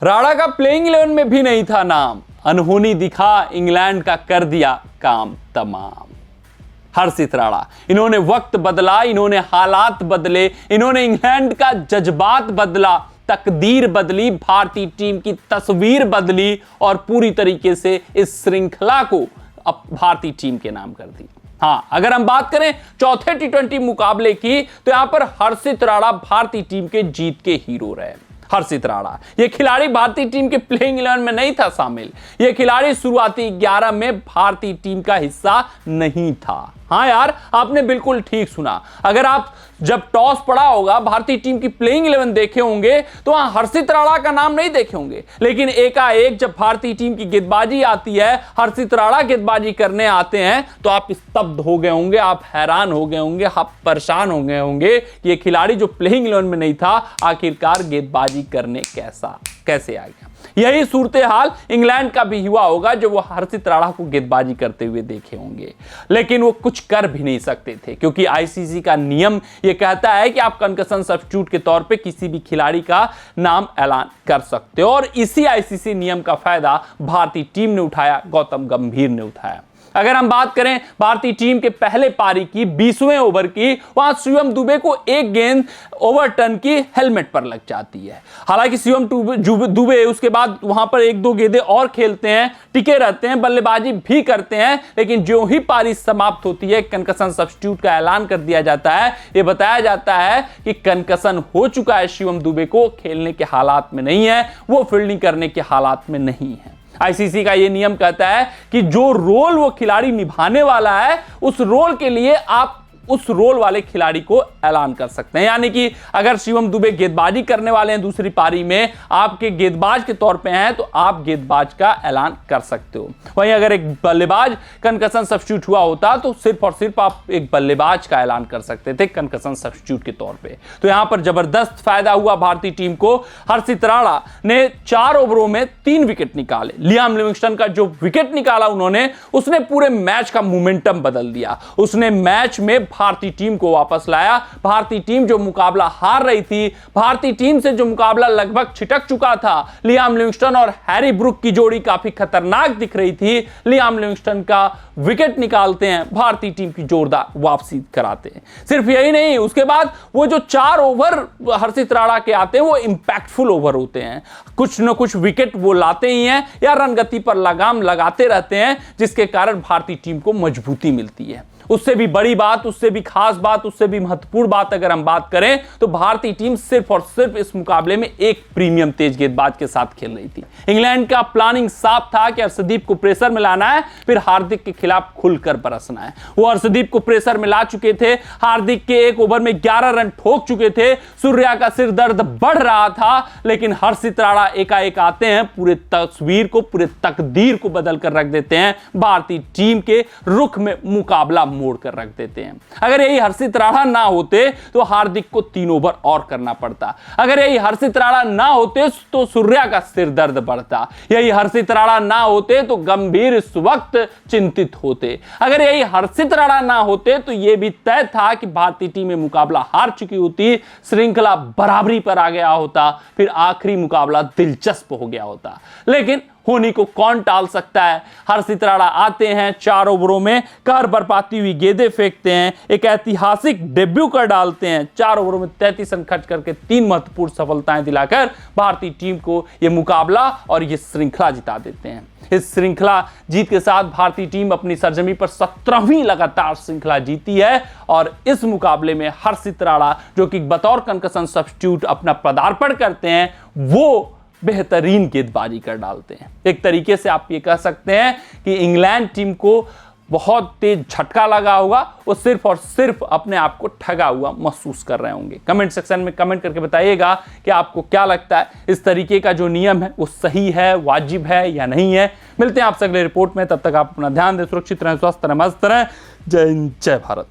राणा का प्लेइंग 11 में भी नहीं था नाम, अनहोनी दिखा इंग्लैंड का कर दिया काम तमाम। हर्षित राणा, इन्होंने वक्त बदला, इन्होंने हालात बदले, इन्होंने इंग्लैंड का जज्बात बदला, तकदीर बदली, भारतीय टीम की तस्वीर बदली और पूरी तरीके से इस श्रृंखला को अब भारतीय टीम के नाम कर दी। हां, अगर हम बात करें चौथे टी20 मुकाबले की तो यहां पर हर्षित राणा भारतीय टीम के जीत के हीरो रहे। हर्षित राणा यह खिलाड़ी भारतीय टीम के प्लेइंग 11 में नहीं था शामिल, यह खिलाड़ी शुरुआती 11 में भारतीय टीम का हिस्सा नहीं था। हां यार, आपने बिल्कुल ठीक सुना। अगर आप जब टॉस पड़ा होगा भारतीय टीम की प्लेइंग 11 देखे होंगे तो वहां हर्षित राणा का नाम नहीं देखे होंगे, लेकिन एकाएक जब भारतीय टीम की गेंदबाजी आती है, हर्षित राणा गेंदबाजी करने आते हैं तो आप स्तब्ध हो गए होंगे, आप हैरान हो गए होंगे, आप परेशान हो गए होंगे कि ये खिलाड़ी जो प्लेइंग 11 में नहीं था आखिरकार गेंदबाजी करने कैसे आ गया। यही सूरत हाल इंग्लैंड का भी हुआ होगा जो वो हर्षित राणा को गेंदबाजी करते हुए देखे होंगे, लेकिन वो कुछ कर भी नहीं सकते थे क्योंकि आईसीसी का नियम ये कहता है कि आप कंकशन सब्स्टिट्यूट के तौर पे किसी भी खिलाड़ी का नाम ऐलान कर सकते हो और इसी आईसीसी नियम का फायदा भारतीय टीम ने उठाया, गौतम गंभीर ने उठाया। अगर हम बात करें भारतीय टीम के पहले पारी की 20वें ओवर की, वहां शिवम दुबे को एक गेंद ओवरटर्न की हेलमेट पर लग जाती है। हालांकि शिवम दुबे उसके बाद वहां पर एक दो गेंदें और खेलते हैं, टिके रहते हैं, बल्लेबाजी भी करते हैं, लेकिन जो ही पारी समाप्त होती है कंकशन सब्स्टिट्यूट का ऐलान कर दिया जाता है। यह बताया जाता है कि कंकशन हो चुका है शिवम दुबे को, खेलने के हालात में नहीं है, वो फील्डिंग करने के हालात में नहीं है। आईसीसी का यह नियम कहता है कि जो रोल वो खिलाड़ी निभाने वाला है उस रोल के लिए आप उस रोल वाले खिलाड़ी को ऐलान कर सकते हैं। यानी कि अगर शिवम दुबे गेंदबाजी करने वाले हैं दूसरी पारी में, आपके गेंदबाज के तौर पे हैं तो आप गेंदबाज का ऐलान कर सकते हो। वहीं अगर एक बल्लेबाज कंकशन सब्स्टिट्यूट हुआ होता तो सिर्फ और सिर्फ आप एक बल्लेबाज का ऐलान कर सकते थे कंकशन सब्स्टिट्यूट के तौर पे। तो यहां पर जबरदस्त फायदा हुआ भारतीय टीम को। हर्षित राणा ने 4 ओवरों में 3 विकेट निकाले। लियाम लिविंगस्टन का जो विकेट निकाला उन्होंने, उसने पूरे मैच का मोमेंटम बदल दिया। उसने मैच में भारतीय टीम को वापस लाया। भारतीय टीम जो मुकाबला हार रही थी, भारतीय टीम से जो मुकाबला लगभग छिटक चुका था, लियाम लिविंगस्टन और हैरी ब्रूक की जोड़ी काफी खतरनाक दिख रही थी। लियाम लिविंगस्टन का विकेट निकालते हैं, भारतीय टीम की जोरदार वापसी कराते हैं। सिर्फ यही नहीं, उसके बाद वो जो 4 ओवर हर्षित राणा के आते हैं वो इंपैक्टफुल ओवर होते हैं। कुछ न कुछ विकेट वो लाते ही हैं या रन गति पर लगाम लगाते रहते हैं, जिसके कारण भारतीय टीम को मजबूती मिलती है। उससे भी बड़ी बात, उससे भी खास बात, उससे भी महत्वपूर्ण बात अगर हम बात करें तो भारतीय टीम सिर्फ और सिर्फ इस मुकाबले में एक प्रीमियम तेज गेंदबाज के साथ खेल रही थी। इंग्लैंड का प्लानिंग साफ था कि हर्षदीप को प्रेशर में लाना है, फिर हार्दिक के खिलाफ खुलकर बरसना है। वो हर्षदीप को प्रेशर में ला चुके थे, हार्दिक के एक ओवर में 11 रन ठोक चुके थे, सूर्या का सिर दर्द बढ़ रहा था, लेकिन हर्षित राणा एकाएक आते हैं, पूरे तस्वीर को, पूरे तकदीर को बदल कर रख देते हैं। भारतीय टीम के रुख में मुकाबला मोड़ कर रख देते हैं। अगर यही हर्षित राणा ना होते तो हार्दिक को 3 ओवर और करना पड़ता। अगर यही हर्षित राणा ना होते तो सूर्या का सिर दर्द बढ़ता। यही हर्षित राणा ना होते तो गंभीर इस वक्त चिंतित होते। अगर यही हर्षित राणा ना होते तो यह भी तय था कि भारतीय टीम में मुकाबला हार चुकी होती, श्रृंखला बराबरी पर आ गया होता, फिर आखिरी मुकाबला दिलचस्प हो गया होता। लेकिन होनी को कौन टाल सकता है। हर्षित राणा आते हैं, 4 ओवरों में कहर बरपाती हुई गेंदें फेंकते हैं, एक ऐतिहासिक डेब्यू कर डालते हैं। 4 ओवरों में 33 रन खर्च करके 3 महत्वपूर्ण सफलताएं दिलाकर भारतीय टीम को यह मुकाबला और यह श्रृंखला जिता देते हैं। इस श्रृंखला जीत के साथ भारतीय टीम अपनी सरजमी पर 17वीं लगातार श्रृंखला जीती है और इस मुकाबले में हर्षित राणा जो कि बतौर कंकशन सब्स्टिट्यूट अपना पदार्पण करते हैं, वो बेहतरीन गेंदबाजी कर डालते हैं। एक तरीके से आप ये कह सकते हैं कि इंग्लैंड टीम को बहुत तेज झटका लगा होगा, वो सिर्फ और सिर्फ अपने आप को ठगा हुआ महसूस कर रहे होंगे। कमेंट सेक्शन में कमेंट करके बताइएगा कि आपको क्या लगता है, इस तरीके का जो नियम है वो सही है, वाजिब है या नहीं है। मिलते हैं आपसे अगले रिपोर्ट में, तब तक आप अपना ध्यान दें, सुरक्षित रहें, स्वस्थ रहें, मस्त रहें। जय हिंद, जय भारत।